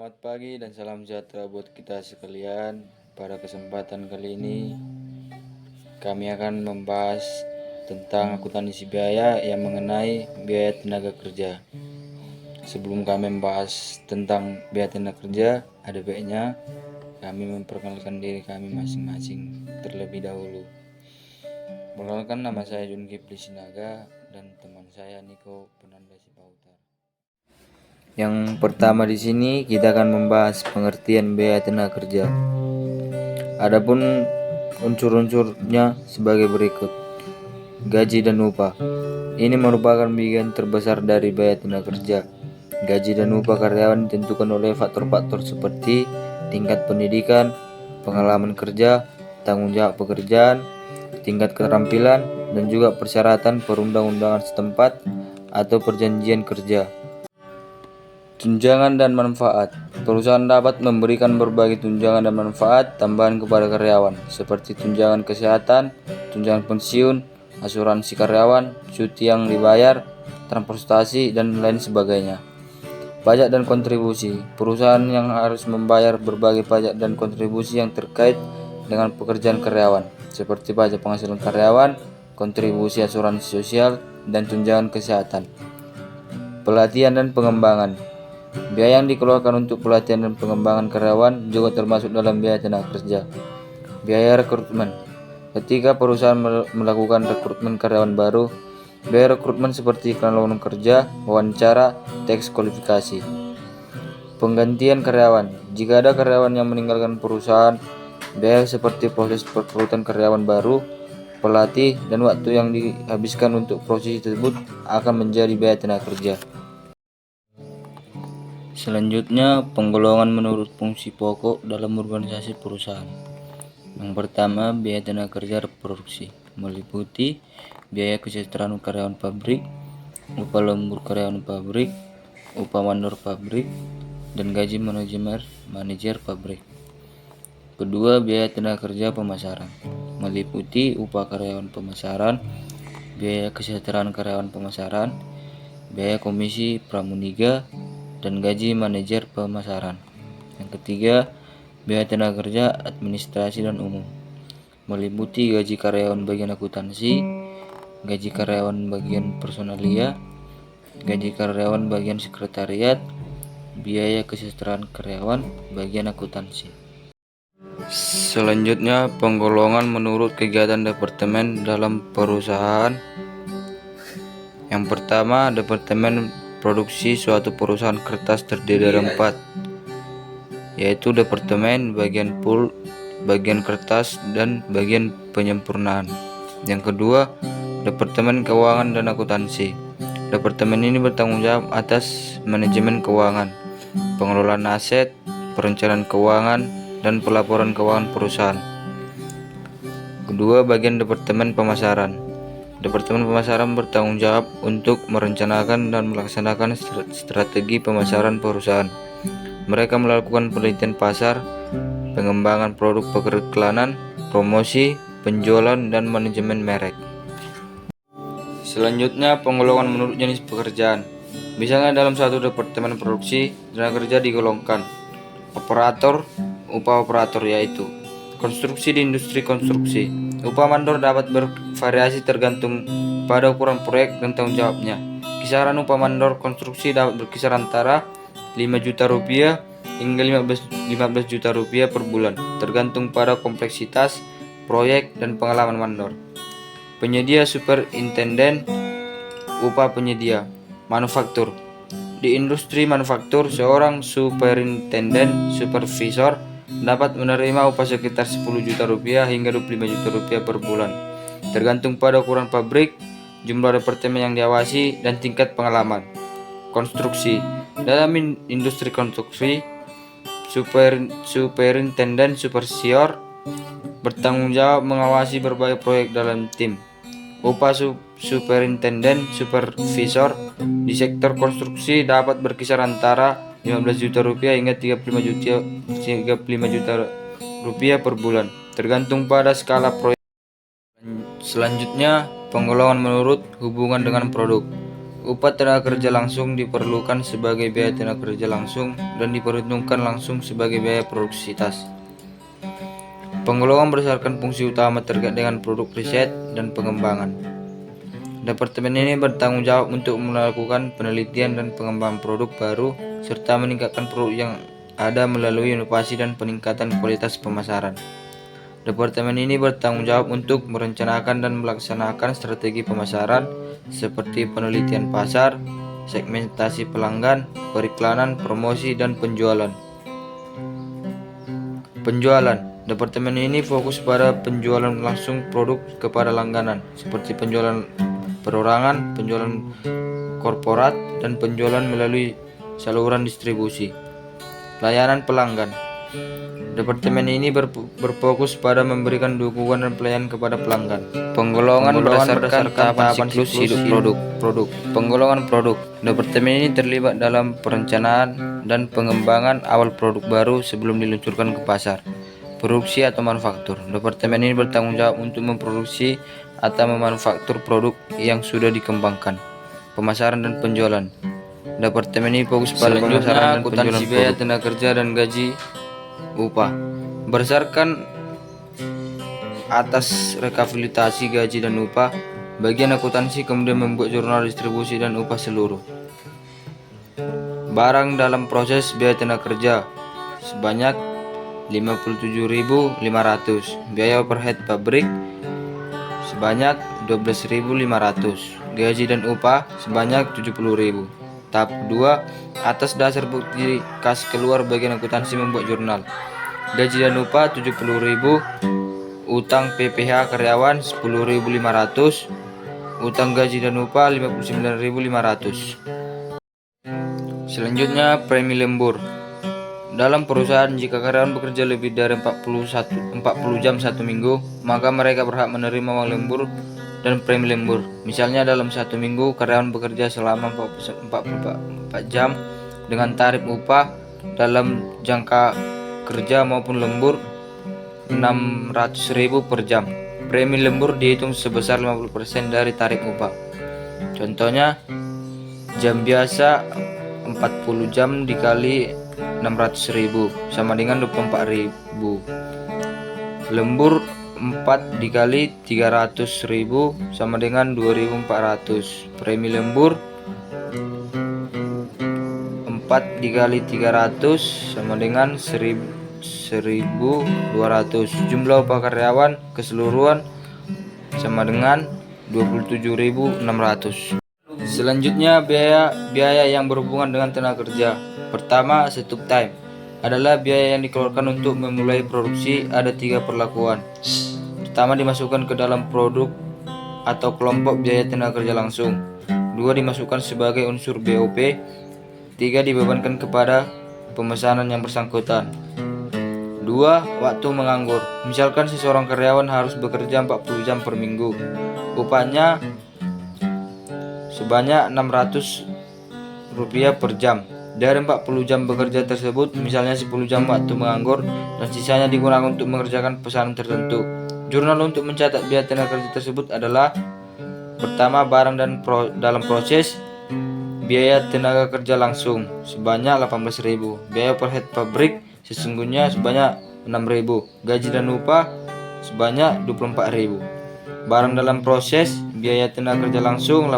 Selamat pagi dan salam sejahtera buat kita sekalian. Pada kesempatan kali ini kami akan membahas tentang akuntansi biaya yang mengenai biaya tenaga kerja. Sebelum kami membahas tentang biaya tenaga kerja, ada baiknya kami memperkenalkan diri kami masing-masing terlebih dahulu. Perkenalkan, nama saya Junkipli Sinaga dan teman saya Niko Penanda Sipautar. Yang pertama di sini kita akan membahas pengertian biaya tenaga kerja. Adapun unsur-unsurnya sebagai berikut. Gaji dan upah. Ini merupakan bagian terbesar dari biaya tenaga kerja. Gaji dan upah karyawan ditentukan oleh faktor-faktor seperti tingkat pendidikan, pengalaman kerja, tanggung jawab pekerjaan, tingkat keterampilan, dan juga persyaratan perundang-undangan setempat atau perjanjian kerja. Tunjangan dan manfaat. Perusahaan dapat memberikan berbagai tunjangan dan manfaat tambahan kepada karyawan, seperti tunjangan kesehatan, tunjangan pensiun, asuransi karyawan, cuti yang dibayar, transportasi, dan lain sebagainya. Pajak dan kontribusi. Perusahaan yang harus membayar berbagai pajak dan kontribusi yang terkait dengan pekerjaan karyawan, seperti pajak penghasilan karyawan, kontribusi asuransi sosial, dan tunjangan kesehatan. Pelatihan dan pengembangan. Biaya yang dikeluarkan untuk pelatihan dan pengembangan karyawan juga termasuk dalam biaya tenaga kerja. Biaya rekrutmen. Ketika perusahaan melakukan rekrutmen karyawan baru, biaya rekrutmen seperti iklan lowongan kerja, wawancara, tes kualifikasi. Penggantian karyawan. Jika ada karyawan yang meninggalkan perusahaan, biaya seperti proses perekrutan karyawan baru, pelatih, dan waktu yang dihabiskan untuk proses tersebut akan menjadi biaya tenaga kerja. Selanjutnya, penggolongan menurut fungsi pokok dalam organisasi perusahaan. Yang pertama, biaya tenaga kerja reproduksi, meliputi biaya kesejahteraan karyawan pabrik, upah lembur karyawan pabrik, upah mandor pabrik, dan gaji manajer pabrik. Kedua, biaya tenaga kerja pemasaran, meliputi upah karyawan pemasaran, biaya kesejahteraan karyawan pemasaran, biaya komisi pramuniaga, dan gaji manajer pemasaran. Yang ketiga, biaya tenaga kerja administrasi dan umum, meliputi gaji karyawan bagian akuntansi, gaji karyawan bagian personalia, gaji karyawan bagian sekretariat, biaya kesejahteraan karyawan bagian akuntansi. Selanjutnya, penggolongan menurut kegiatan departemen dalam perusahaan. Yang pertama, departemen produksi suatu perusahaan kertas terdiri dari 4, yaitu departemen, bagian pulp, bagian kertas, dan bagian penyempurnaan. Yang kedua, departemen keuangan dan akuntansi. Departemen ini bertanggung jawab atas manajemen keuangan, pengelolaan aset, perencanaan keuangan, dan pelaporan keuangan perusahaan. Kedua, bagian departemen pemasaran. Departemen pemasaran bertanggung jawab untuk merencanakan dan melaksanakan strategi pemasaran perusahaan. Mereka melakukan penelitian pasar, pengembangan produk periklanan, promosi, penjualan, dan manajemen merek. Selanjutnya, penggolongan menurut jenis pekerjaan. Misalnya dalam satu departemen produksi, tenaga kerja digolongkan operator, upah operator, yaitu konstruksi di industri konstruksi. Upah mandor dapat bervariasi tergantung pada ukuran proyek dan tanggung jawabnya. Kisaran upah mandor konstruksi dapat berkisar antara 5 juta rupiah hingga 15 juta rupiah per bulan, tergantung pada kompleksitas proyek dan pengalaman mandor. Penyedia superintenden, upah penyedia manufaktur. Di industri manufaktur, seorang superintenden supervisor dapat menerima upah sekitar 10 juta rupiah hingga 25 juta rupiah per bulan, tergantung pada ukuran pabrik, jumlah departemen yang diawasi, dan tingkat pengalaman. Konstruksi. Dalam industri konstruksi, superintenden supervisor bertanggung jawab mengawasi berbagai proyek dalam tim. Upah superintenden supervisor di sektor konstruksi dapat berkisar antara 15 juta rupiah hingga 35 juta rupiah per bulan, tergantung pada skala proyek. Selanjutnya, penggolongan menurut hubungan dengan produk. Upah tenaga kerja langsung diperlukan sebagai biaya tenaga kerja langsung dan diperhitungkan langsung sebagai biaya produksitas. Penggolongan berdasarkan fungsi utama terkait dengan produk riset dan pengembangan. Departemen ini bertanggung jawab untuk melakukan penelitian dan pengembangan produk baru serta meningkatkan produk yang ada melalui inovasi dan peningkatan kualitas pemasaran. Departemen ini bertanggung jawab untuk merencanakan dan melaksanakan strategi pemasaran seperti penelitian pasar, segmentasi pelanggan, periklanan, promosi, dan penjualan. Penjualan. Departemen ini fokus pada penjualan langsung produk kepada langganan seperti penjualan perorangan, penjualan korporat, dan penjualan melalui saluran distribusi. Layanan pelanggan. Departemen ini berfokus pada memberikan dukungan dan pelayanan kepada pelanggan. Penggolongan berdasarkan tahapan siklus hidup produk. Penggolongan produk. Departemen ini terlibat dalam perencanaan dan pengembangan awal produk baru sebelum diluncurkan ke pasar. Produksi atau manufaktur. Departemen ini bertanggung jawab untuk memproduksi atau memanufaktur produk yang sudah dikembangkan. Pemasaran dan penjualan. Departemen ini fokus pada pemasaran dan penjualan biaya tenaga kerja dan gaji upah. Berdasarkan atas rekapitulasi gaji dan upah, bagian akuntansi kemudian membuat jurnal distribusi dan upah seluruh. Barang dalam proses biaya tenaga kerja sebanyak 57.500, biaya overhead pabrik sebanyak 12.500, gaji dan upah sebanyak 70.000. Tahap 2, atas dasar bukti kas keluar bagian akuntansi membuat jurnal. Gaji dan upah 70.000, utang PPh karyawan 10.500, utang gaji dan upah 59.500. Selanjutnya, premi lembur. Dalam perusahaan, jika karyawan bekerja lebih dari 40 jam satu minggu, maka mereka berhak menerima uang lembur dan premi lembur. Misalnya dalam satu minggu karyawan bekerja selama 44 jam dengan tarif upah dalam jangka kerja maupun lembur 600.000 per jam. Premi lembur dihitung sebesar 50% dari tarif upah. Contohnya, jam biasa 40 jam dikali 600.000 sama dengan 24.000. Lembur 4 dikali 300.000 sama dengan 2.400. Premi lembur 4 dikali 300 sama dengan 1.200. Jumlah upah karyawan keseluruhan sama dengan 27.600. Selanjutnya, biaya yang berhubungan dengan tenaga kerja. Pertama, setup time adalah biaya yang dikeluarkan untuk memulai produksi. Ada 3 perlakuan. Pertama, dimasukkan ke dalam produk atau kelompok biaya tenaga kerja langsung. 2, dimasukkan sebagai unsur BOP. 3, dibebankan kepada pemesanan yang bersangkutan. 2, waktu menganggur. Misalkan seseorang karyawan harus bekerja 40 jam per minggu. Upahnya sebanyak Rp600 per jam. Dari 40 jam bekerja tersebut, misalnya 10 jam waktu menganggur dan sisanya digunakan untuk mengerjakan pesanan tertentu. Jurnal untuk mencatat biaya tenaga kerja tersebut adalah: pertama, barang dan dalam proses, biaya tenaga kerja langsung sebanyak 18.000, biaya overhead pabrik sesungguhnya sebanyak 6.000, gaji dan upah sebanyak 24.000. Barang dalam proses, biaya tenaga kerja langsung